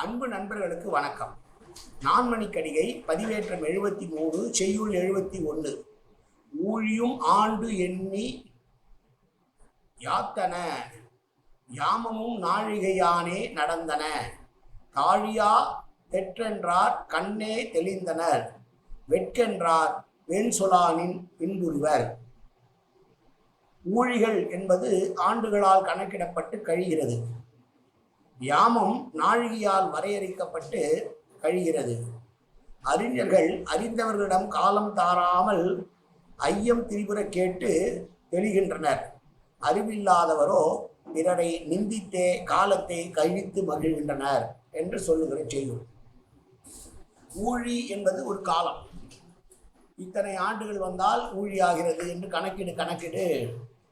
அன்பு நண்பர்களுக்கு வணக்கம். நான்மணிக்கடிகை பதிவேற்றம் 73 செய்யுள் 71. ஊழியும் ஆண்டு எண்ணி யாத்தன யாமமும் நாழிகையானே நடந்தன. தாழியா தெற்றென்றார் கண்ணே தெளிந்தனர். வெட்கென்றார் வெண்சொலானின் பின்புரிவர். ஊழிகள் என்பது ஆண்டுகளால் கணக்கிடப்பட்டு கழிகிறது. யாமம் நாழிகையால் வரையறுக்கப்பட்டு கழிகிறது. அறிஞர்கள் அறிந்தவர்களிடம் காலம் தாராமல் ஐயம் திரிபுர கேட்டு தெளிகின்றனர். அறிவில்லாதவரோ பிறரை நிந்தித்தே காலத்தை கழித்து மகிழ்கின்றனர் என்று சொல்லுகிற செய்யுள். ஊழி என்பது ஒரு காலம். இத்தனை ஆண்டுகள் வந்தால் ஊழி ஆகிறது என்று கணக்கிடு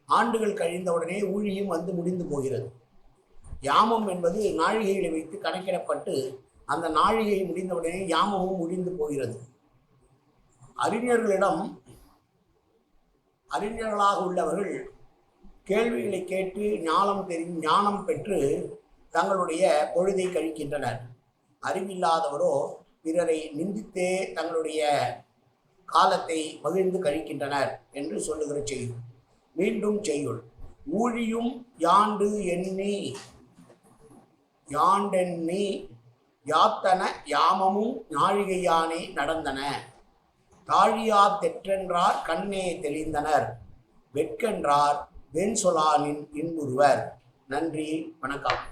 ஆண்டுகள் கழிந்தவுடனே ஊழியும் வந்து முடிந்து போகிறது. யாமம் என்பது நாழிகைகளை வைத்து கணக்கிடப்பட்டு அந்த நாழிகை முடிந்தவுடனே யாமமும் முடிந்து போகிறது. அறிஞர்களாக உள்ளவர்கள் கேள்விகளை கேட்டு ஞானம் பெற்று தங்களுடைய பொழுதை கழிக்கின்றனர். அறிவில்லாதவரோ பிறரை நிந்தித்தே தங்களுடைய காலத்தை மகிழ்ந்து கழிக்கின்றனர் என்று சொல்லுகிற செய்யுள். மீண்டும் செய்யுள். ஊழியும் யாண்டெண்ணி யாத்தன யாமமும் நாழிகையானே நடந்தன. தாழியா தெற்றென்றார் கண்ணே தெளிந்தனர். வெட்கென்றார் வெண்சொலானின் இன்புறுவர். நன்றி, வணக்கம்.